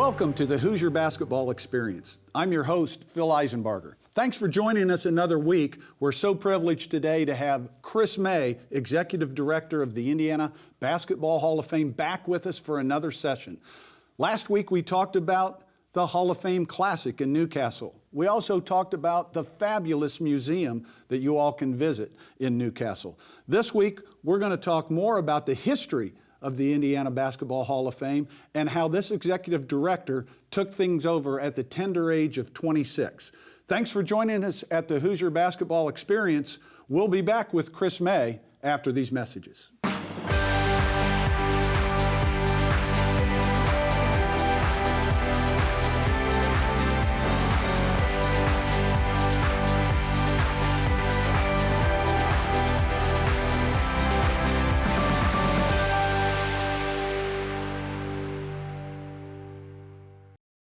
Welcome to the Hoosier Basketball Experience. I'm your host, Phil Eisenbarger. Thanks for joining us another week. We're so privileged today to have Chris May, Executive Director of the Indiana Basketball Hall of Fame, back with us for another session. Last week we talked about the Hall of Fame Classic in Newcastle. We also talked about the fabulous museum that you all can visit in Newcastle. This week we're going to talk more about the history of the Indiana Basketball Hall of Fame and how this executive director took things over at the tender age of 26. Thanks for joining us at the Hoosier Basketball Experience. We'll be back with Chris May after these messages.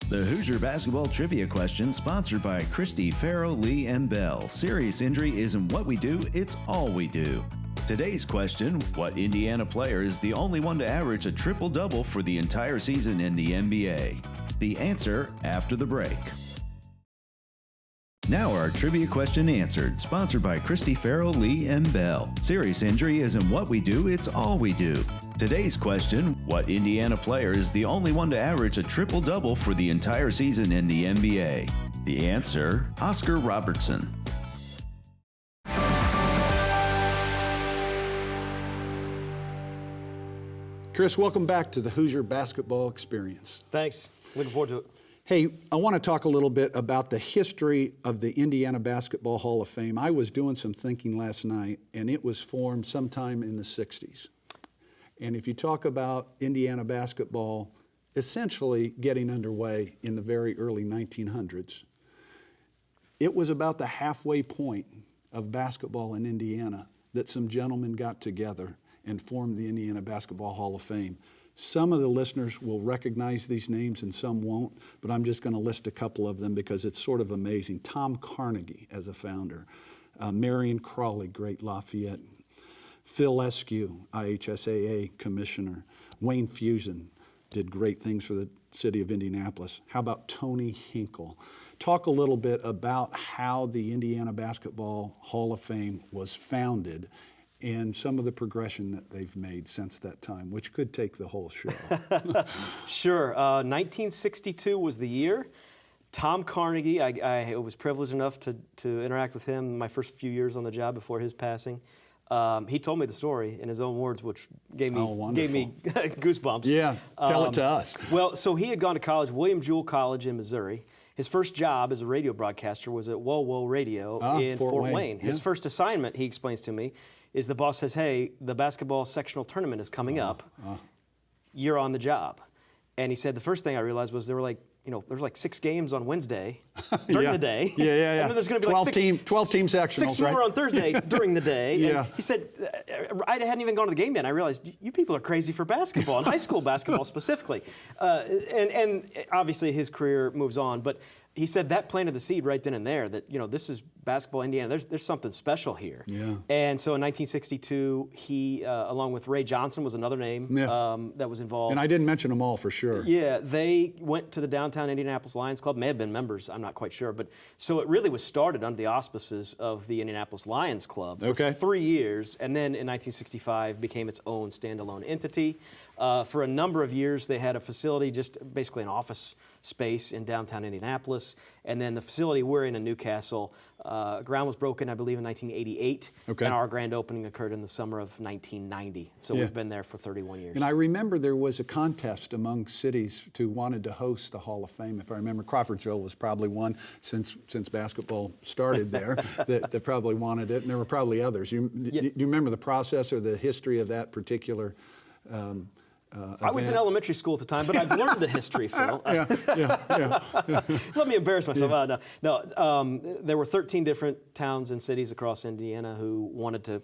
The Hoosier Basketball Trivia Question, sponsored by Christy, Farrell, Lee, and Bell. Serious injury isn't what we do, it's all we do. Today's question, what Indiana player is the only one to average a triple-double for the entire season in the NBA? The answer after the break. Now our trivia question answered, sponsored by Christy, Farrell, Lee, and Bell. Serious injury isn't what we do, it's all we do. Today's question, what Indiana player is the only one to average a triple-double for the entire season in the NBA? The answer, Oscar Robertson. Chris, welcome back to the Hoosier Basketball Experience. Thanks. Looking forward to it. Hey, I want to talk a little bit about the history of the Indiana Basketball Hall of Fame. I was doing some thinking last night, and it was formed sometime in the 60s. And if you talk about Indiana basketball essentially getting underway in the very early 1900s, it was about the halfway point of basketball in Indiana that some gentlemen got together and formed the Indiana Basketball Hall of Fame. Some of the listeners will recognize these names and some won't, but I'm just going to list a couple of them because it's sort of amazing. Tom Carnegie as a founder, Marion Crawley, Great Lafayette, Phil Eskew, IHSAA commissioner, Wayne Fuson did great things for the city of Indianapolis. How about Tony Hinkle? Talk a little bit about how the Indiana Basketball Hall of Fame was founded and some of the progression that they've made since that time, which could take the whole show. Sure. 1962 was the year. Tom Carnegie, I was privileged enough to interact with him my first few years on the job before his passing. He told me the story in his own words, which gave me goosebumps. Yeah, tell it to us. Well, so he had gone to college, William Jewell College in Missouri. His first job as a radio broadcaster was at Whoa Whoa Radio in Fort Wayne. His first assignment, he explains to me, is the boss says, hey, the basketball sectional tournament is coming up. You're on the job. And he said the first thing I realized was there were like 6 games on Wednesday during the day. Yeah. And then there's going to be 12 like team sectionals, 6 more right? on Thursday during the day. Yeah. And he said, I hadn't even gone to the game yet. I realized you people are crazy for basketball, and high school basketball specifically. And obviously his career moves on, but he said that planted the seed right then and there that, this is basketball Indiana. There's something special here. Yeah. And so in 1962, he, along with Ray Johnson was another name that was involved. And I didn't mention them all for sure. Yeah, they went to the downtown Indianapolis Lions Club, may have been members, I'm not quite sure. But so it really was started under the auspices of the Indianapolis Lions Club for 3 years. And then in 1965 became its own standalone entity. For a number of years, they had a facility, just basically an office space in downtown Indianapolis. And then the facility we're in Newcastle, ground was broken, I believe, in 1988. And our grand opening occurred in the summer of 1990. So we've been there for 31 years. And I remember there was a contest among cities who wanted to host the Hall of Fame. If I remember, Crawfordsville was probably one since basketball started there that probably wanted it. And there were probably others. Do you remember the process or the history of that particular I was in elementary school at the time, but I've learned the history, Phil. Let me embarrass myself. There were 13 different towns and cities across Indiana who wanted to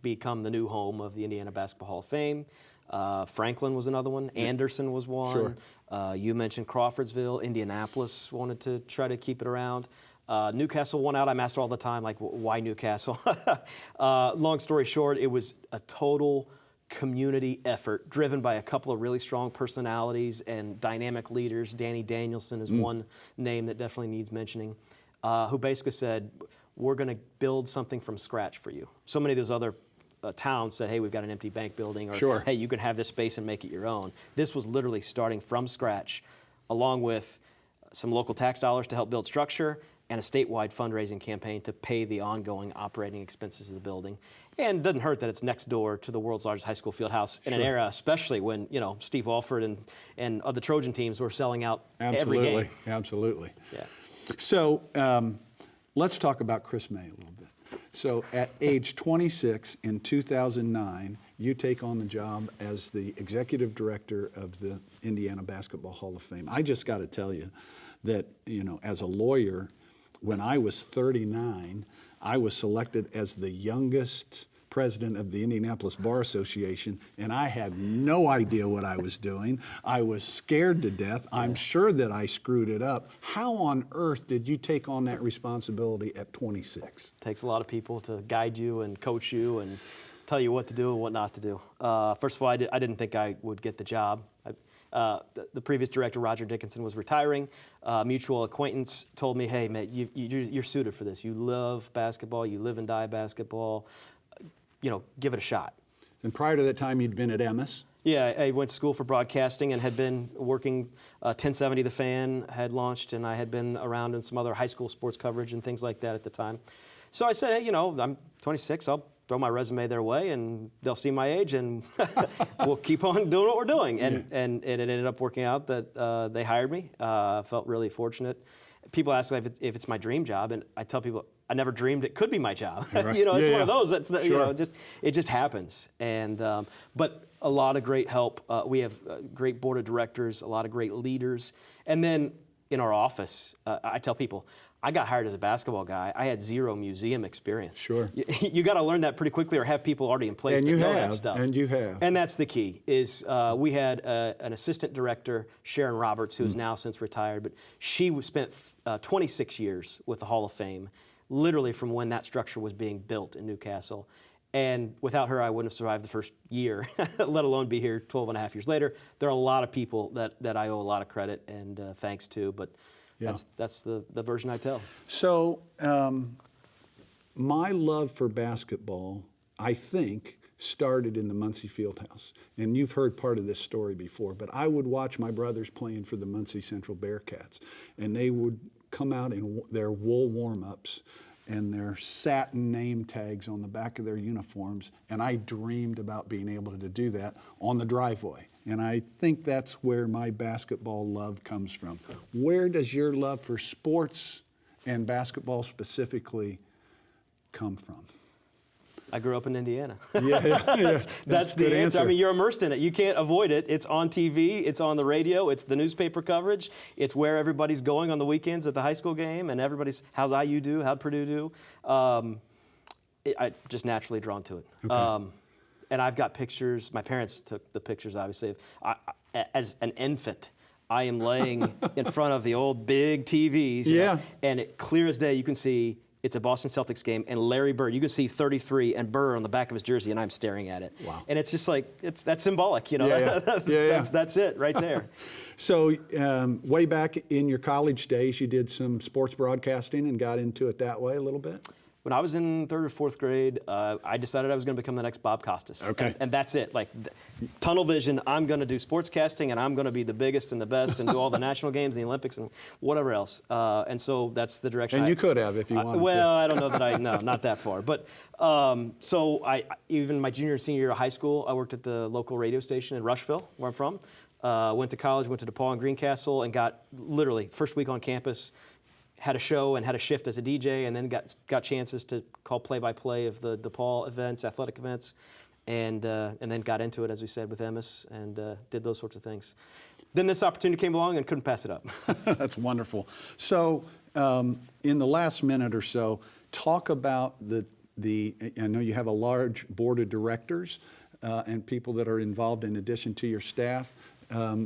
become the new home of the Indiana Basketball Hall of Fame. Franklin was another one. Anderson was one. You mentioned Crawfordsville. Indianapolis wanted to try to keep it around. Newcastle won out. I'm asked all the time, like, why Newcastle? Long story short, it was a total community effort driven by a couple of really strong personalities and dynamic leaders. Danny Danielson is one name that definitely needs mentioning, who basically said, we're going to build something from scratch for you. So many of those other towns said, hey, we've got an empty bank building, or hey, you can have this space and make it your own. This was literally starting from scratch, along with some local tax dollars to help build structure and a statewide fundraising campaign to pay the ongoing operating expenses of the building. And it doesn't hurt that it's next door to the world's largest high school field house in an era, especially when, you know, Steve Alford and the Trojan teams were selling out every game. Absolutely. Yeah. So let's talk about Chris May a little bit. So at age 26 in 2009, you take on the job as the executive director of the Indiana Basketball Hall of Fame. I just got to tell you that, you know, as a lawyer, when I was 39, I was selected as the youngest president of the Indianapolis Bar Association, and I had no idea what I was doing. I was scared to death. I'm sure that I screwed it up. How on earth did you take on that responsibility at 26? Takes a lot of people to guide you and coach you and tell you what to do and what not to do. First of all, I didn't think I would get the job. The previous director, Roger Dickinson, was retiring. A mutual acquaintance told me, hey, Matt, you're suited for this. You love basketball. You live and die basketball. You know, give it a shot. And prior to that time, you'd been at Emmis. Yeah, I went to school for broadcasting and had been working 1070 The Fan had launched, and I had been around in some other high school sports coverage and things like that at the time. So I said, hey, you know, I'm 26. I'll throw my resume their way, and they'll see my age, and we'll keep on doing what we're doing. And it ended up working out that they hired me. I felt really fortunate. People ask if it's my dream job, and I tell people I never dreamed it could be my job. Right. You know, it's one of those that's Sure. you know, it just happens. And but a lot of great help. We have great board of directors, a lot of great leaders, and then in our office, I tell people, I got hired as a basketball guy. I had zero museum experience. Sure. You got to learn that pretty quickly, or have people already in place that know that stuff. And you have. And that's the key. Is we had an assistant director, Sharon Roberts, who is now since retired, but she spent 26 years with the Hall of Fame, literally from when that structure was being built in Newcastle. And without her, I wouldn't have survived the first year, let alone be here 12 and a half years later. There are a lot of people that I owe a lot of credit and thanks to, but that's the version I tell. So my love for basketball, I think, started in the Muncie Fieldhouse. And you've heard part of this story before, but I would watch my brothers playing for the Muncie Central Bearcats, and they would come out in their wool warm-ups and their satin name tags on the back of their uniforms, and I dreamed about being able to do that on the driveway. And I think that's where my basketball love comes from. Where does your love for sports and basketball specifically come from? I grew up in Indiana. That's the answer. I mean, you're immersed in it. You can't avoid it. It's on TV. It's on the radio. It's the newspaper coverage. It's where everybody's going on the weekends at the high school game, and everybody's, how's IU do? How'd Purdue do? I just naturally drawn to it. Okay. And I've got pictures. My parents took the pictures, obviously. As an infant, I am laying in front of the old big TVs. You know, and clear as day, you can see it's a Boston Celtics game, and Larry Bird, you can see 33 and Burr on the back of his jersey, and I'm staring at it. Wow. And it's just like, that's symbolic, you know. That's it right there. So way back in your college days, you did some sports broadcasting and got into it that way a little bit? When I was in third or fourth grade, I decided I was going to become the next Bob Costas. Okay. And that's it. Like, tunnel vision, I'm going to do sportscasting, and I'm going to be the biggest and the best and do all the national games and the Olympics and whatever else. And so that's the direction. And you could have if you wanted to. Well, I don't know that no, not that far. But so even my junior and senior year of high school, I worked at the local radio station in Rushville, where I'm from. Went to college, went to DePaul and Greencastle, and got literally first week on campus, had a show and had a shift as a DJ, and then got chances to call play-by-play of the DePaul events, athletic events, and then got into it, as we said, with Emmis, and did those sorts of things. Then this opportunity came along and couldn't pass it up. That's wonderful. So in the last minute or so, talk about I know you have a large board of directors and people that are involved in addition to your staff.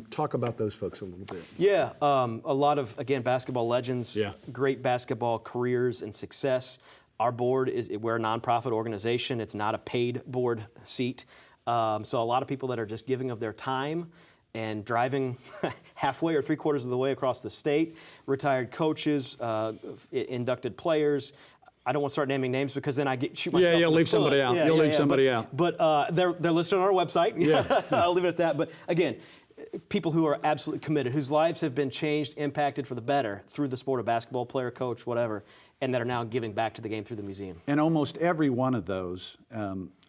Talk about those folks a little bit. Yeah, a lot of, again, basketball legends, Yeah. great basketball careers and success. Our board we're a nonprofit organization. It's not a paid board seat. So a lot of people that are just giving of their time and driving halfway or 3/4 of the way across the state, retired coaches, inducted players. I don't want to start naming names because then I shoot myself. Yeah, you'll leave somebody out. You'll leave somebody out. But they're listed on our website. Yeah. I'll leave it at that. But again, people who are absolutely committed, whose lives have been changed, impacted for the better through the sport of basketball, player, coach, whatever, and that are now giving back to the game through the museum. And almost every one of those,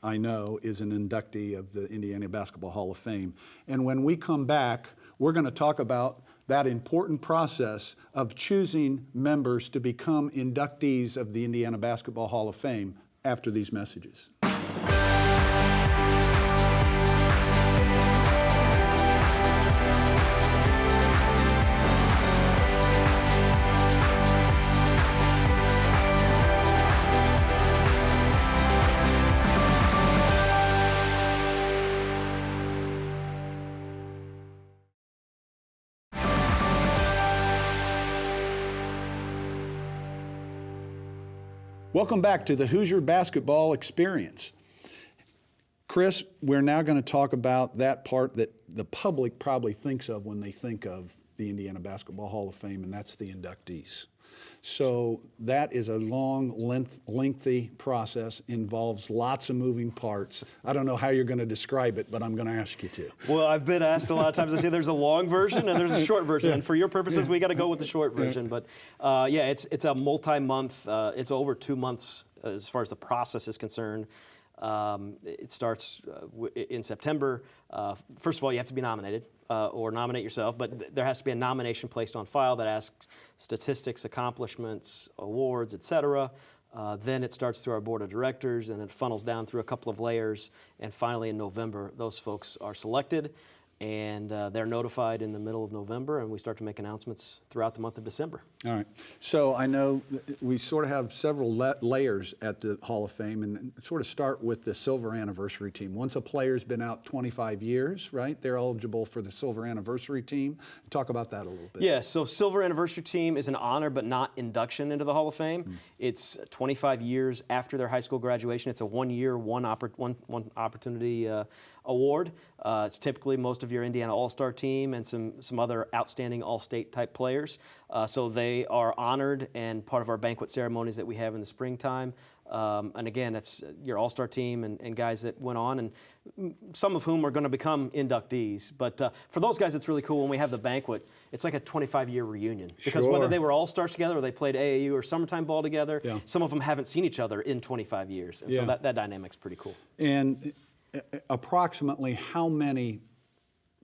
I know, is an inductee of the Indiana Basketball Hall of Fame. And when we come back, we're going to talk about that important process of choosing members to become inductees of the Indiana Basketball Hall of Fame after these messages. Welcome back to the Hoosier Basketball Experience. Chris, we're now going to talk about that part that the public probably thinks of when they think of the Indiana Basketball Hall of Fame, and that's the inductees. So that is a long, lengthy process, involves lots of moving parts. I don't know how you're going to describe it, but I'm going to ask you to. Well, I've been asked a lot of times. I say there's a long version and there's a short version, and for your purposes, we got to go with the short version. But yeah, it's a multi-month. It's over 2 months as far as the process is concerned. It starts in September. First of all, you have to be nominated or nominate yourself, but there has to be a nomination placed on file that asks statistics, accomplishments, awards, etc. Then it starts through our board of directors, and it funnels down through a couple of layers, and finally in November, those folks are selected, and they're notified in the middle of November, and we start to make announcements throughout the month of December. All right. So I know we sort of have several layers at the Hall of Fame, and sort of start with the Silver Anniversary Team. Once a player's been out 25 years, right, they're eligible for the Silver Anniversary Team. Talk about that a little bit. Yeah, so Silver Anniversary Team is an honor but not induction into the Hall of Fame. It's 25 years after their high school graduation. It's a one-year, one opportunity award. It's typically most of your Indiana All-Star team and some other outstanding All-State type players. So they are honored and part of our banquet ceremonies that we have in the springtime. And again, that's your All-Star team and guys that went on, and some of whom are going to become inductees. But for those guys, it's really cool when we have the banquet. It's like a 25-year reunion. Because whether they were All-Stars together or they played AAU or summertime ball together, some of them haven't seen each other in 25 years. And so that dynamic's pretty cool. And approximately how many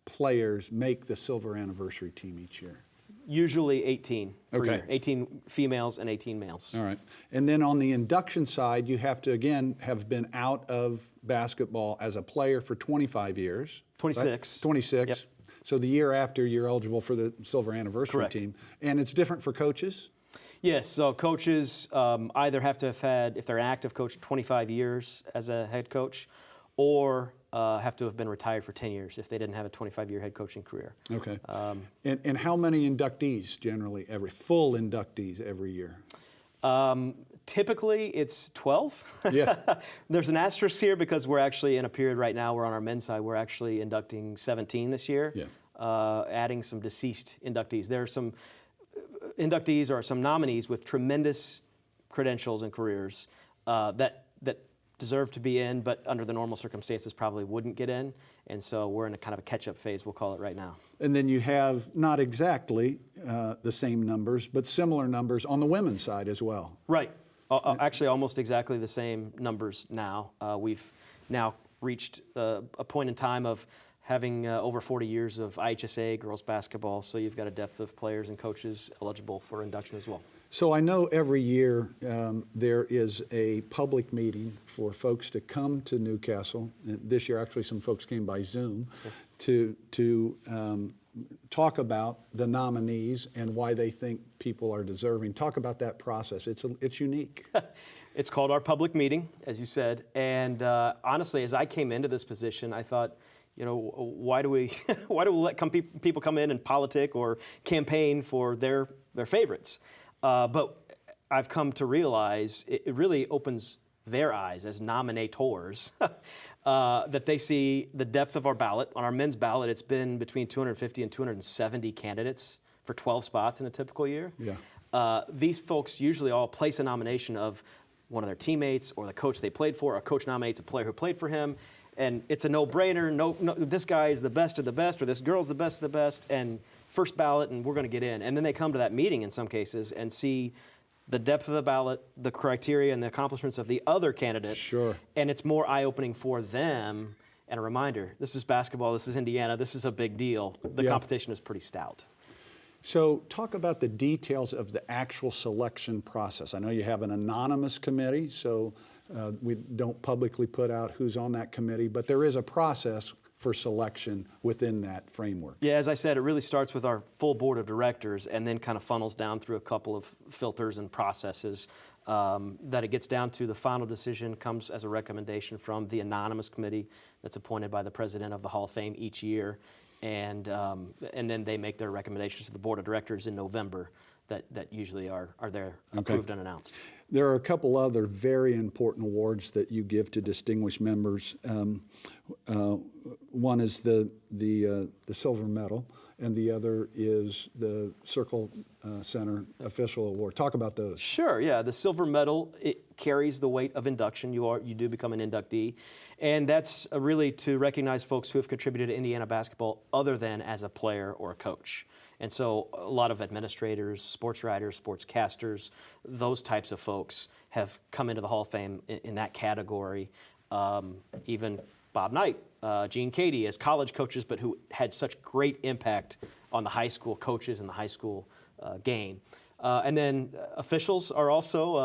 players make the Silver Anniversary Team each year? Usually 18 per year. 18 females and 18 males. All right. And then on the induction side, you have to, again, have been out of basketball as a player for 25 years. 26. Right? 26. Yep. So the year after, you're eligible for the Silver Anniversary Team. And it's different for coaches? Yes. So coaches either have to have had, if they're an active coach, 25 years as a head coach, or have to have been retired for 10 years if they didn't have a 25-year head coaching career. Okay. And how many inductees generally, full inductees every year? Typically, it's 12. Yeah. There's an asterisk here because we're actually in a period right now where on our men's side, we're actually inducting 17 this year, adding some deceased inductees. There are some inductees or some nominees with tremendous credentials and careers that deserve to be in, but under the normal circumstances probably wouldn't get in. And so we're in a kind of a catch-up phase, we'll call it right now. And then you have not exactly the same numbers, but similar numbers on the women's side as well. Right. Actually, almost exactly the same numbers now. We've now reached a point in time of having over 40 years of IHSA girls basketball, so you've got a depth of players and coaches eligible for induction as well. So I know every year there is a public meeting for folks to come to Newcastle. This year, actually, some folks came by Zoom to talk about the nominees and why they think people are deserving. Talk about that process. It's unique. It's called our public meeting, as you said. And honestly, as I came into this position, I thought, you know, why do we let people come in and politic or campaign for their favorites? But I've come to realize it really opens their eyes as nominators that they see the depth of our ballot. On our men's ballot, it's been between 250 and 270 candidates for 12 spots in a typical year. Yeah. These folks usually all place a nomination of one of their teammates or the coach they played for. A coach nominates a player who played for him, and it's a no-brainer. No, this guy is the best of the best, or this girl's the best of the best, and first ballot, and we're going to get in. And then they come to that meeting in some cases and see the depth of the ballot, the criteria, and the accomplishments of the other candidates. Sure. And it's more eye-opening for them. And a reminder, this is basketball, this is Indiana, this is a big deal. The competition is pretty stout. So talk about the details of the actual selection process. I know you have an anonymous committee, so we don't publicly put out who's on that committee, but there is a process for selection within that framework. Yeah, as I said, it really starts with our full board of directors and then kind of funnels down through a couple of filters and processes that it gets down to. The final decision comes as a recommendation from the anonymous committee that's appointed by the president of the Hall of Fame each year. And then they make their recommendations to the board of directors in November that usually are there approved and announced. There are a couple other very important awards that you give to distinguished members. One is the silver medal, and the other is the Circle Center Official Award. Talk about those. Sure, yeah. The silver medal, it carries the weight of induction. You do become an inductee. And that's really to recognize folks who have contributed to Indiana basketball other than as a player or a coach. And so a lot of administrators, sports writers, sportscasters, those types of folks have come into the Hall of Fame in that category. Even Bob Knight, Gene Cady as college coaches, but who had such great impact on the high school coaches and the high school game. And then officials are also,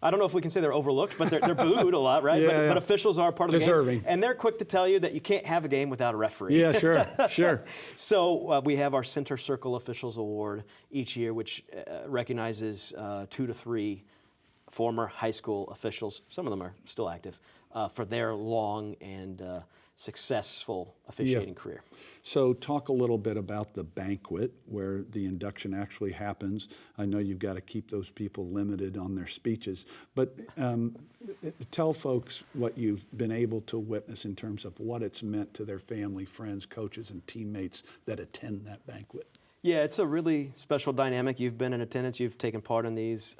I don't know if we can say they're overlooked, but they're booed a lot, right? But officials are part of Deserving. the game. And they're quick to tell you that you can't have a game without a referee. Yeah, sure. So we have our Center Circle Officials Award each year, which recognizes 2 to 3 former high school officials, some of them are still active, for their long and successful officiating career. So talk a little bit about the banquet where the induction actually happens. I know you've got to keep those people limited on their speeches, but tell folks what you've been able to witness in terms of what it's meant to their family, friends, coaches, and teammates that attend that banquet. Yeah, it's a really special dynamic. You've been in attendance, you've taken part in these.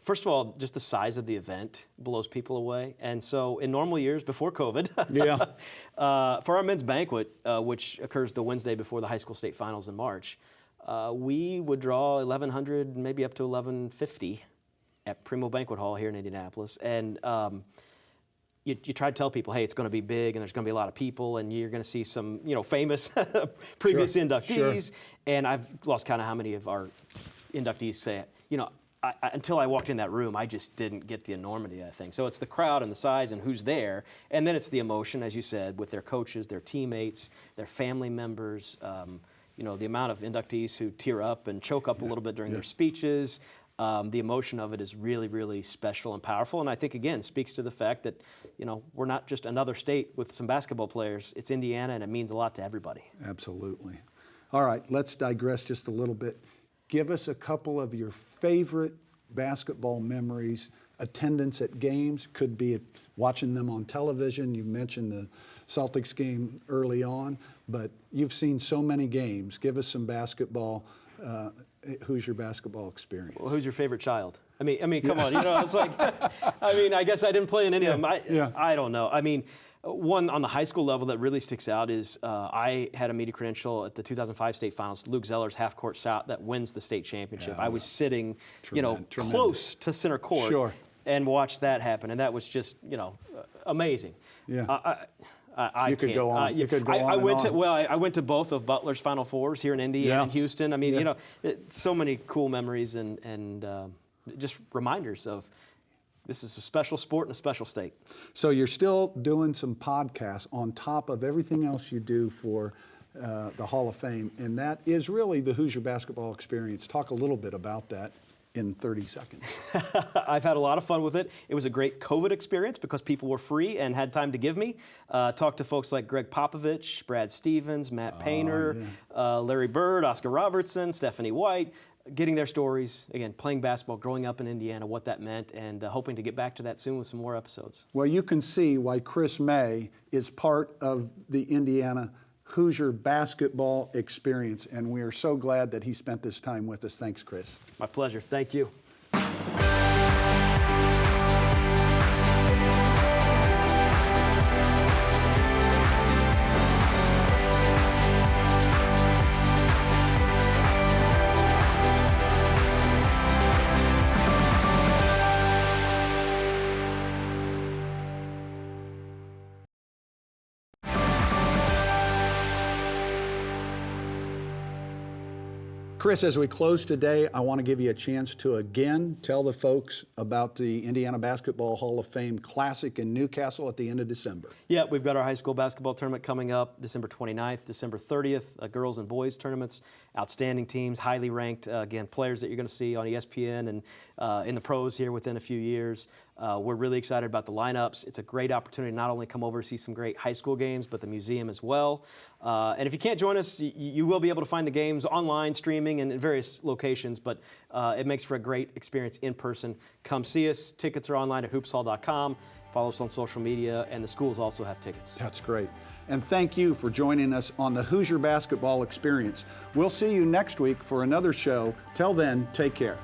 First of all, just the size of the event blows people away. And so in normal years, before COVID, for our men's banquet, which occurs the Wednesday before the high school state finals in March, we would draw 1,100, maybe up to 1,150 at Primo Banquet Hall here in Indianapolis. And you try to tell people, hey, it's going to be big and there's going to be a lot of people and you're going to see some, famous previous inductees. Sure. And I've lost count of how many of our inductees say, until I walked in that room, I just didn't get the enormity of that thing. So it's the crowd and the size and who's there, and then it's the emotion, as you said, with their coaches, their teammates, their family members. The amount of inductees who tear up and choke up a little bit during their speeches. The emotion of it is really, really special and powerful, and I think again speaks to the fact that we're not just another state with some basketball players. It's Indiana, and it means a lot to everybody. Absolutely. All right, let's digress just a little bit. Give us a couple of your favorite basketball memories, attendance at games, could be watching them on television. You mentioned the Celtics game early on, but you've seen so many games. Give us some basketball, Hoosier basketball experience. Well, who's your favorite child? I mean, come on, it's like, I guess I didn't play in any of them. I don't know. One on the high school level that really sticks out is I had a media credential at the 2005 state finals, Luke Zeller's half-court shot that wins the state championship. I was sitting, close to center court and watched that happen, and that was just, amazing. Yeah. I could go on. You could go on. I went to both of Butler's Final Fours here in Indy and in Houston. So many cool memories and just reminders of this is a special sport and a special state. So you're still doing some podcasts on top of everything else you do for the Hall of Fame, and that is really the Hoosier basketball experience. Talk a little bit about that in 30 seconds. I've had a lot of fun with it. It was a great COVID experience because people were free and had time to give me. Talked to folks like Greg Popovich, Brad Stevens, Matt Painter, Larry Bird, Oscar Robertson, Stephanie White. getting their stories, again, playing basketball, growing up in Indiana, what that meant, and hoping to get back to that soon with some more episodes. Well, you can see why Chris May is part of the Indiana Hoosier basketball experience, and we are so glad that he spent this time with us. Thanks, Chris. My pleasure. Thank you. Chris, as we close today, I want to give you a chance to again tell the folks about the Indiana Basketball Hall of Fame Classic in Newcastle at the end of December. Yeah, we've got our high school basketball tournament coming up December 29th, December 30th, girls and boys tournaments, outstanding teams, highly ranked, again, players that you're going to see on ESPN and in the pros here within a few years. We're really excited about the lineups. It's a great opportunity to not only come over to see some great high school games, but the museum as well. And if you can't join us, you will be able to find the games online, streaming, and in various locations, but it makes for a great experience in person. Come see us. Tickets are online at hoopshall.com. Follow us on social media, and the schools also have tickets. That's great. And thank you for joining us on the Hoosier Basketball Experience. We'll see you next week for another show. Till then, take care.